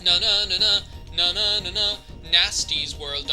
Na na na na na na na na. Nasty's world.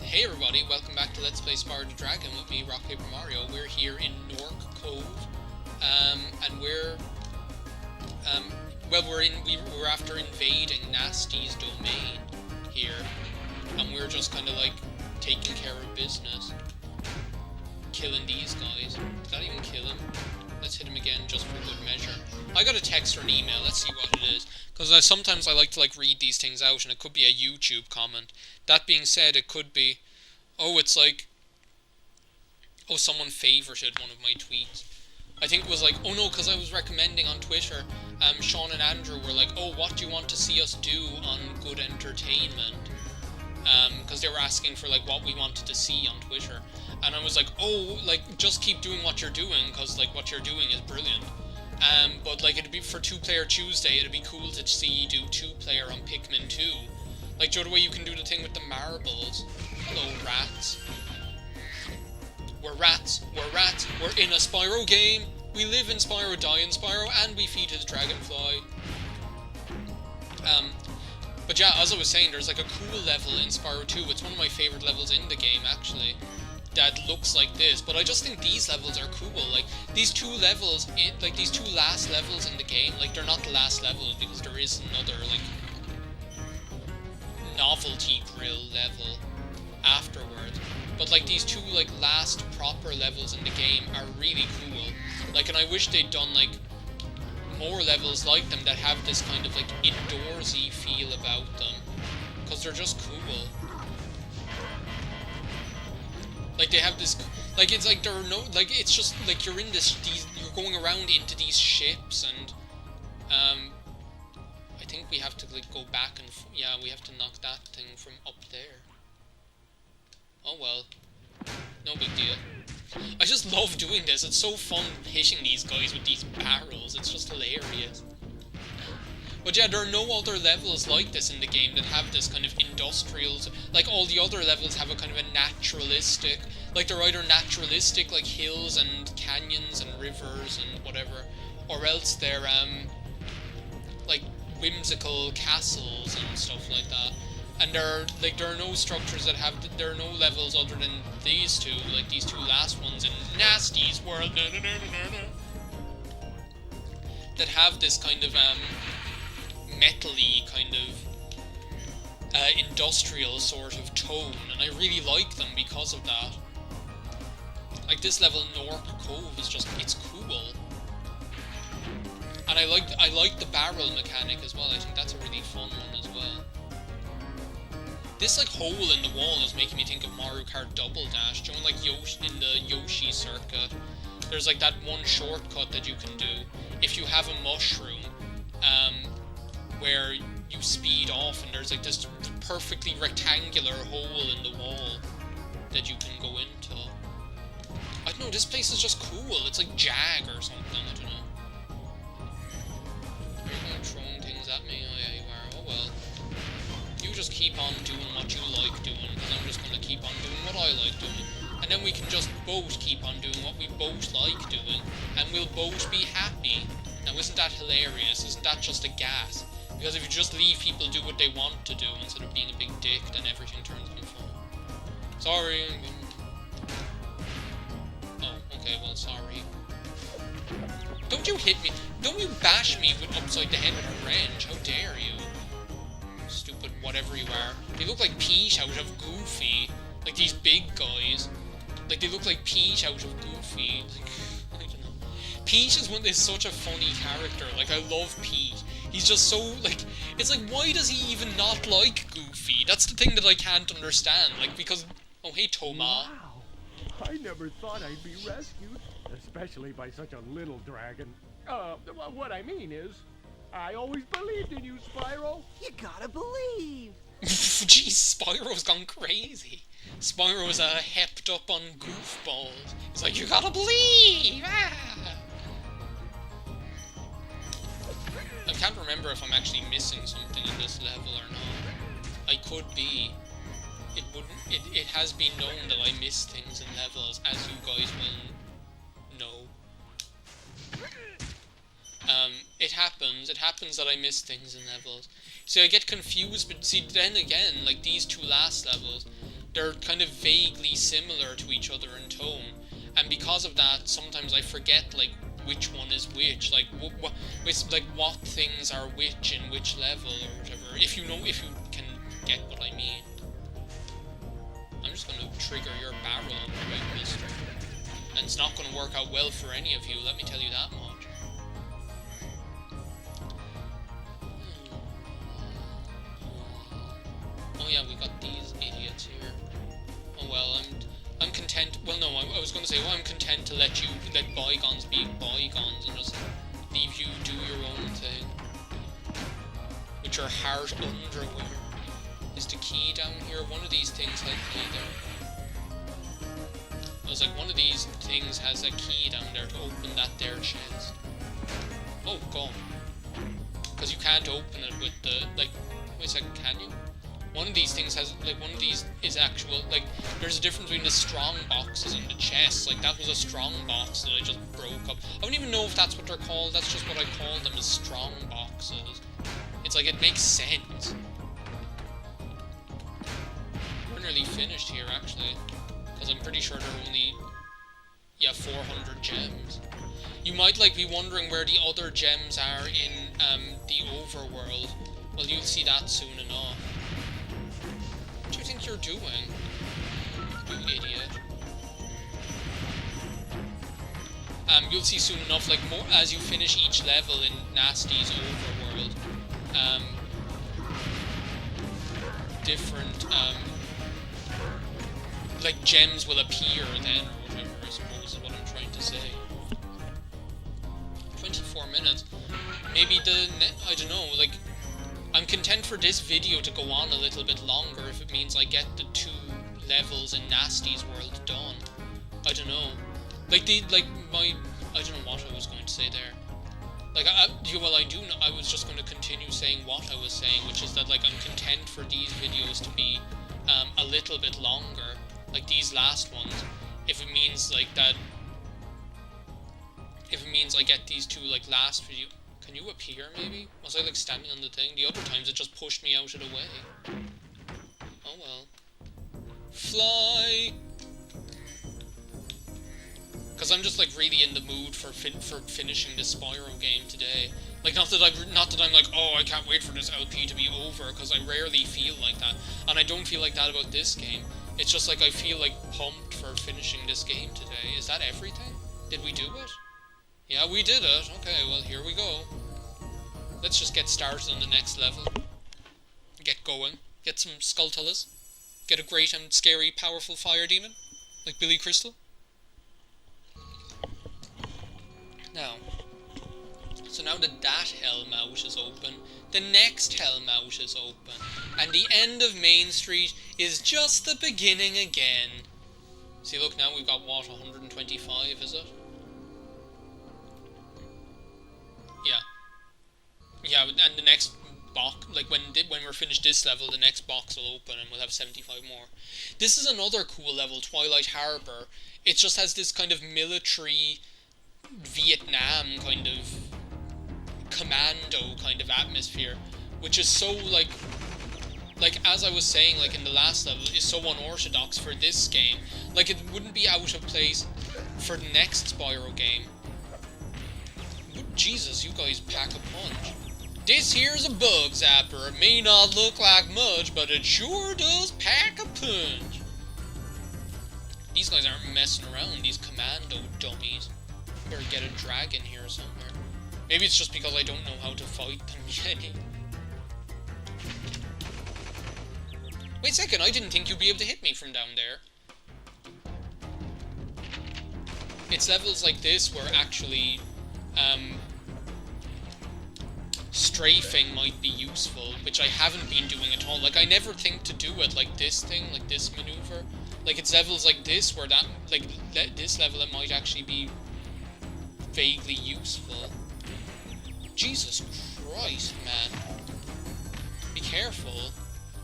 Hey everybody, welcome back to Let's Play Spyro the Dragon with me, Rock Paper Mario. We're here in Nork Cove, and we're after invading Nasty's domain here, and we're just kind of like taking care of business, killing these guys. Did that even kill him? Let's hit him again just for good measure. I got a text or an email, let's see what it is. Because sometimes I like to read these things out, and it could be a YouTube comment. That being said, it could be, it's like, someone favorited one of my tweets. I think it was like, oh no, because I was recommending on Twitter, Sean and Andrew were like, oh, what do you want to see us do on Good Entertainment? Because they were asking for what we wanted to see on Twitter. And I was like, just keep doing what you're doing, because what you're doing is brilliant. But it'd be for 2-player Tuesday, it'd be cool to see you do 2-player on Pikmin 2. Joe, the way you can do the thing with the marbles. Hello, rats. We're rats, we're in a Spyro game. We live in Spyro, die in Spyro, and we feed his dragonfly. But yeah, as I was saying, there's a cool level in Spyro 2. It's one of my favourite levels in the game, actually, that looks like this. But I just think these levels are cool. These two levels, these two last levels in the game, they're not the last levels, because there is another, novelty grill level afterwards. But, these two, last proper levels in the game are really cool. And I wish they'd done, more levels like them that have this kind of indoorsy feel about them, because they're just cool. They have this, it's there are no, it's just you're in you're going around into these ships, and I think we have to go back and yeah, we have to knock that thing from up there. Oh well, no big deal. I just love doing this. It's so fun hitting these guys with these barrels. It's just hilarious. But yeah, there are no other levels like this in the game that have this kind of industrial... all the other levels have a kind of a naturalistic... they're either naturalistic, hills and canyons and rivers and whatever, or else they're, whimsical castles and stuff like that. And there are no structures that have... There are no levels other than these two, these two last ones in Nasty's world, that have this kind of, metal-y kind of industrial sort of tone, and I really like them because of that. This level Nork Cove is just, it's cool. And I like the barrel mechanic as well. I think that's a really fun one as well. This hole in the wall is making me think of Mario Kart Double Dash. Do you know, Yoshi in the Yoshi circuit? There's that one shortcut that you can do if you have a mushroom, where you speed off, and there's this perfectly rectangular hole in the wall that you can go into. I don't know, this place is just cool. It's like Jag or something, I don't know. Are you throwing things at me? Oh yeah, you are. Oh well. You just keep on doing what you like doing, because I'm just going to keep on doing what I like doing. And then we can just both keep on doing what we both like doing, and we'll both be happy. Now isn't that hilarious? Isn't that just a gas? Because if you just leave people do what they want to do instead of being a big dick, then everything turns into fun. Sorry. Oh, okay, well, sorry. Don't you hit me. Don't you bash me upside the head with a wrench. How dare you? Stupid whatever you are. They look like Peach out of Goofy. These big guys. They look like Peach out of Goofy. I don't know. Peach is such a funny character. I love Peach. He's just so, it's why does he even not like Goofy? That's the thing that I can't understand. Because, oh hey Toma. Wow, I never thought I'd be rescued, especially by such a little dragon. What I mean is, I always believed in you, Spyro. You gotta believe. Jeez, Spyro's gone crazy. Spyro's hepped up on goofballs. He's you gotta believe! Ah! I can't remember if I'm actually missing something in this level or not. I could be. It has been known that I miss things in levels, as you guys will know. It happens that I miss things in levels. See, I get confused, but see, then again, like these two last levels, they're kind of vaguely similar to each other in tone, and because of that, sometimes I forget, like, which one is which, like, what things are which in which level, or whatever, if you can get what I mean. I'm just gonna trigger your barrel on the right, mister. And it's not gonna work out well for any of you, let me tell you that much. Oh yeah, we got these idiots here. Oh well, I'm content. Well, no, I was going to say, well, I'm content to let bygones be bygones and just leave you do your own thing. With your harsh underwear. Is the key down here? One of these things has a key there. I was like, one of these things has a key down there to open that there chest. Oh, God. Because you can't open it with the, like, wait a second, can you? One of these things has, like, one of these is actual, like, there's a difference between the strong boxes and the chests. Like, that was a strong box that I just broke up. I don't even know if that's what they're called. That's just what I call them, as strong boxes. It's like, it makes sense. We're nearly finished here, actually. Because I'm pretty sure there are only, yeah, 400 gems. You might, like, be wondering where the other gems are in, the overworld. Well, you'll see that soon enough. What do you think you're doing, you idiot? You'll see soon enough, like, more as you finish each level in Nasty's overworld, different, like, gems will appear then, or whatever, I suppose is what I'm trying to say. 24 minutes. Maybe I don't know, like, I'm content for this video to go on a little bit longer if it means I get the 2 levels in Nasty's world done. I don't know. Like, I don't know what I was going to say there. Like, well, I do know, I was just going to continue saying what I was saying, which is that, like, I'm content for these videos to be, a little bit longer, like these last ones, if it means, like, that, if it means I get these 2, like, last video. Can you appear, maybe? Was I, like, standing on the thing? The other times it just pushed me out of the way. Oh, well. Fly! Because I'm just, like, really in the mood for finishing this Spyro game today. Like, not that I'm like, oh, I can't wait for this LP to be over, because I rarely feel like that. And I don't feel like that about this game. It's just, like, I feel, like, pumped for finishing this game today. Is that everything? Did we do it? Yeah, we did it. Okay, well, here we go. Let's just get started on the next level. Get going. Get some Skulltulas. Get a great and scary, powerful fire demon. Like Billy Crystal. Now. So now that Hellmouth is open, the next Hellmouth is open. And the end of Main Street is just the beginning again. See, look, now we've got, what, 125, is it? Yeah. Yeah, and the next box, like, when we're finished this level, the next box will open and we'll have 75 more. This is another cool level, Twilight Harbor. It just has this kind of military Vietnam kind of commando kind of atmosphere, which is so, like, as I was saying, like, in the last level, is so unorthodox for this game. Like, it wouldn't be out of place for the next Spyro game. Jesus, you guys pack a punch. This here's a bug zapper. It may not look like much, but it sure does pack a punch. These guys aren't messing around, these commando dummies. Better get a dragon here somewhere. Maybe it's just because I don't know how to fight them yet. Wait a second, I didn't think you'd be able to hit me from down there. It's levels like this where actually, strafing might be useful, which I haven't been doing at all. Like, I never think to do it like this thing, like this maneuver. Like, it's levels like this where that, like, this level, it might actually be vaguely useful. Jesus Christ, man. Be careful.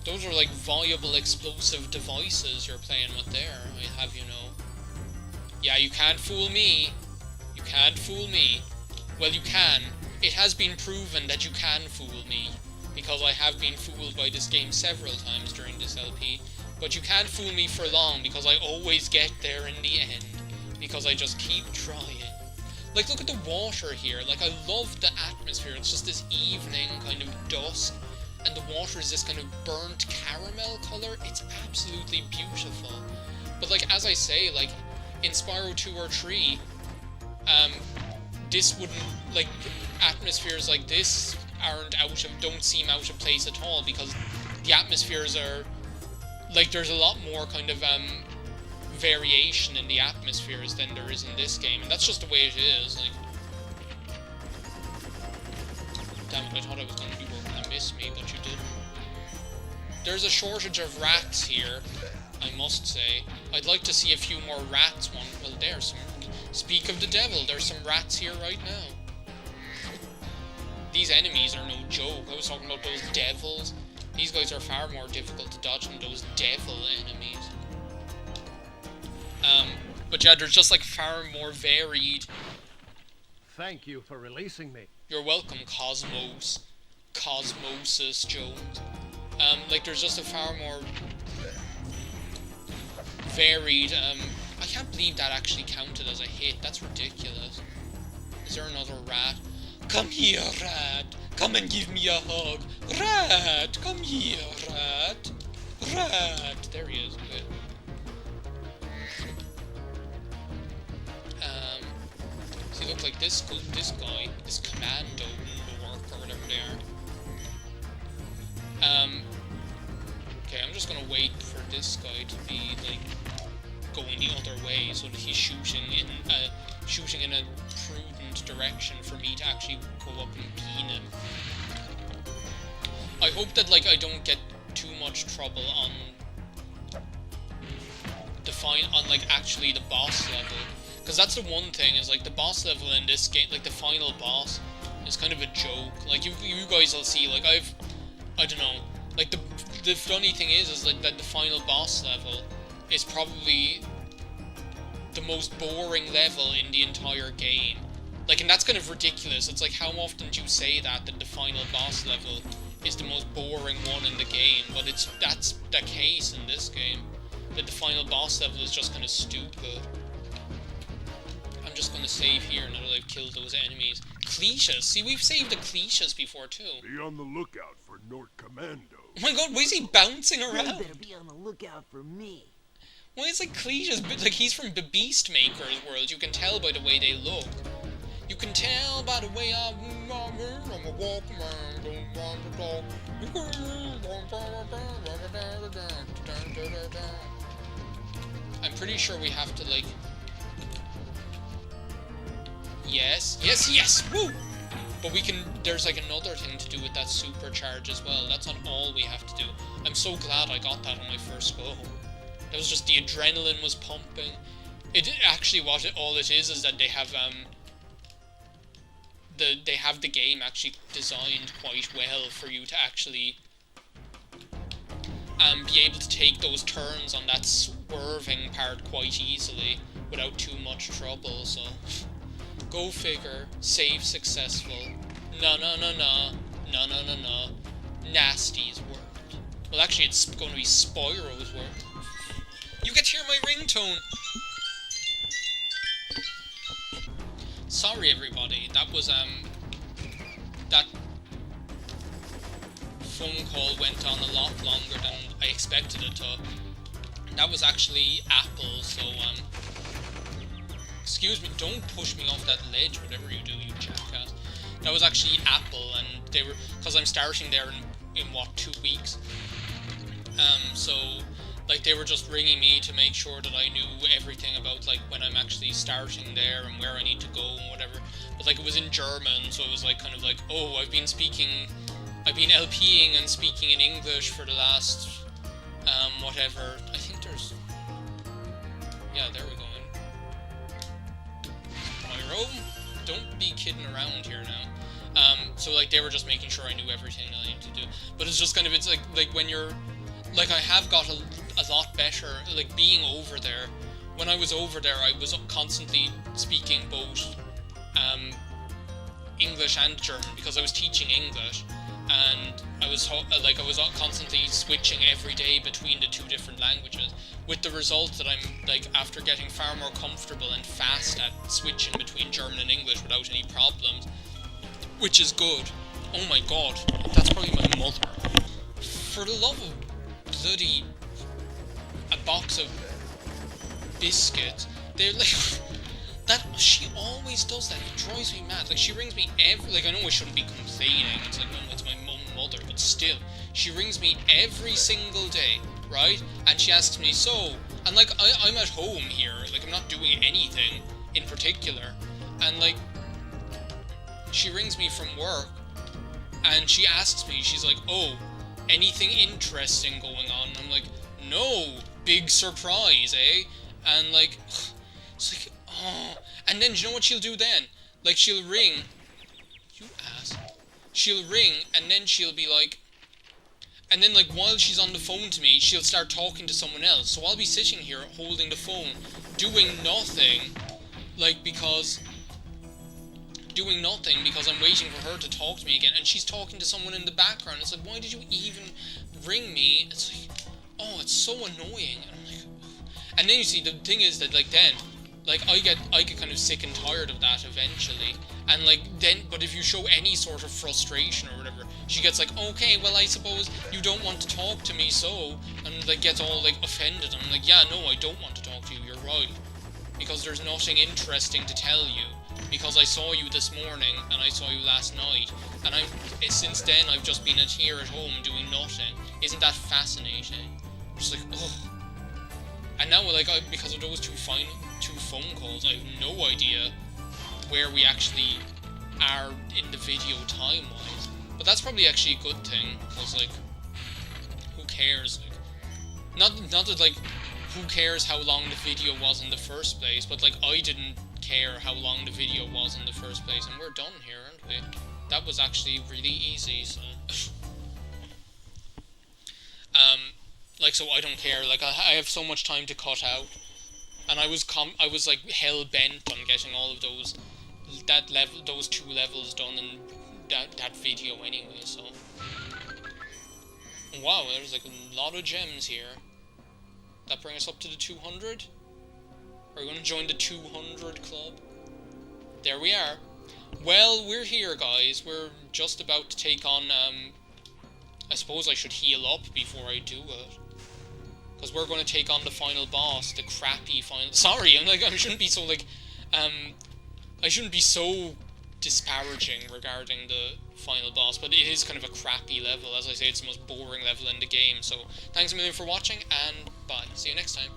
Those are, like, viable explosive devices you're playing with there, I have you know. Yeah, you can't fool me. You can't fool me. Well, you can. it has been proven that you can fool me, because I have been fooled by this game several times during this LP, but you can't fool me for long, because I always get there in the end, because I just keep trying. Like, look at the water here. Like, I love the atmosphere. It's just this evening kind of dusk, and the water is this kind of burnt caramel colour. It's absolutely beautiful. But, like, as I say, like, in Spyro 2 or 3, this wouldn't, like, atmospheres like this don't seem out of place at all, because the atmospheres are, like, there's a lot more kind of, variation in the atmospheres than there is in this game, and that's just the way it is. Like, damn it, I thought I was going to be working to miss me, but you didn't. There's a shortage of rats here, I must say. I'd like to see a few more rats. Well, there's some. Speak of the devil, there's some rats here right now. These enemies are no joke. I was talking about those devils. These guys are far more difficult to dodge than those devil enemies. But yeah, there's just like far more varied. Thank you for releasing me. You're welcome, Cosmosis Jones. Like, there's just a far more varied, I can't believe that actually counted as a hit. That's ridiculous. Is there another rat? Come here, rat. Come and give me a hug. Rat, come here, rat. Rat. There he is. Good. See, look like this guy, this commando work or whatever they are. Okay, I'm just gonna wait for this guy to be like going the other way, so that he's shooting in a prudent direction for me to actually go up and bean him. I hope that like I don't get too much trouble on like actually the boss level, because that's the one thing is like the boss level in this game, like the final boss, is kind of a joke. Like you guys will see, like I don't know, like the funny thing is like that the final boss level is probably the most boring level in the entire game. Like, and that's kind of ridiculous. It's like, how often do you say that the final boss level is the most boring one in the game? But that's the case in this game. That the final boss level is just kind of stupid. I'm just going to save here now that I've killed those enemies. Cliches. See, we've saved the cliches before too. Be on the lookout for Nort Commando. Oh my god, why is he bouncing around? You better be on the lookout for me. Why is like cliches? Like, he's from the Beast Maker's world. You can tell by the way they look. You can tell by the way I'm a walkman, don't want to talk. I'm pretty sure we have to, like... Yes, yes, yes! Woo! But we can... There's, like, another thing to do with that supercharge as well. That's not all we have to do. I'm so glad I got that on my first go. That was just... The adrenaline was pumping. It actually, all it is that they have, they have the game actually designed quite well for you to actually be able to take those turns on that swerving part quite easily without too much trouble, so go figure. Save successful. No. Nasty's world. Well, actually it's going to be Spyro's world. You get to hear my ringtone! Sorry everybody, that was, that phone call went on a lot longer than I expected it to. That was actually Apple, so, excuse me, don't push me off that ledge, whatever you do, you jackass. That was actually Apple, and they were, because I'm starting there in what, 2 weeks? So, like, they were just ringing me to make sure that I knew everything about, like, when I'm actually starting there and where I need to go and whatever. But, like, it was in German, so it was, like, kind of like, oh, I've been LPing and speaking in English for the last, whatever. I think there's... Yeah, there we go. Spyro? Don't be kidding around here now. So, like, they were just making sure I knew everything that I needed to do. But it's just kind of, it's like when you're... Like, I have got a lot better, like, being over there. When I was over there, I was constantly speaking both, English and German because I was teaching English, and I was constantly switching every day between the 2 different languages, with the result that I'm like, after getting far more comfortable and fast at switching between German and English without any problems, which is good. Oh my god, that's probably my mother. For the love of bloody a box of biscuits, they're like that. She always does that. It drives me mad. Like, she rings me like, I know I shouldn't be complaining, it's like, it's my mother, but still, she rings me every single day, right? And she asks me, so, and like, I'm at home here, like, I'm not doing anything in particular, and like, she rings me from work, and she asks me, she's like, oh, anything interesting going on? And I'm like, no, big surprise, eh? And like, it's like, oh. And then, do you know what she'll do then? Like, she'll ring, you ass, she'll ring, and then she'll be like, and then, like, while she's on the phone to me, she'll start talking to someone else. So I'll be sitting here holding the phone, doing nothing, like, doing nothing because I'm waiting for her to talk to me again, and she's talking to someone in the background. It's like, why did you even ring me? It's like, oh, it's so annoying. And I'm like, and then you see, the thing is that, like, then, like, I get kind of sick and tired of that eventually, and like, then, but if you show any sort of frustration or whatever, she gets like, okay, well, I suppose you don't want to talk to me, so, and like, gets all like offended, and I'm like, yeah, no, I don't want to talk to you, you're right, because there's nothing interesting to tell you, because I saw you this morning, and I saw you last night, and since then, I've just been here at home doing nothing. Isn't that fascinating? I'm just like, ugh. And now, like, because of those two phone calls, I have no idea where we actually are in the video time-wise. But that's probably actually a good thing, because, like, who cares? Like, not that, like, who cares how long the video was in the first place, but, like, I didn't care how long the video was in the first place, and we're done here, aren't we? That was actually really easy, so... like, so I don't care, like, I have so much time to cut out, and I was like, hell-bent on getting all of those 2 levels done in that video anyway, so... Wow, there's, like, a lot of gems here. That brings us up to the 200? Are we going to join the 200 club? There we are. Well, we're here, guys. We're just about to take on, I suppose I should heal up before I do it. Because we're going to take on the final boss, the crappy final... Sorry, I shouldn't be so, like, I shouldn't be so disparaging regarding the final boss, but it is kind of a crappy level. As I say, it's the most boring level in the game. So, thanks a million for watching, and bye. See you next time.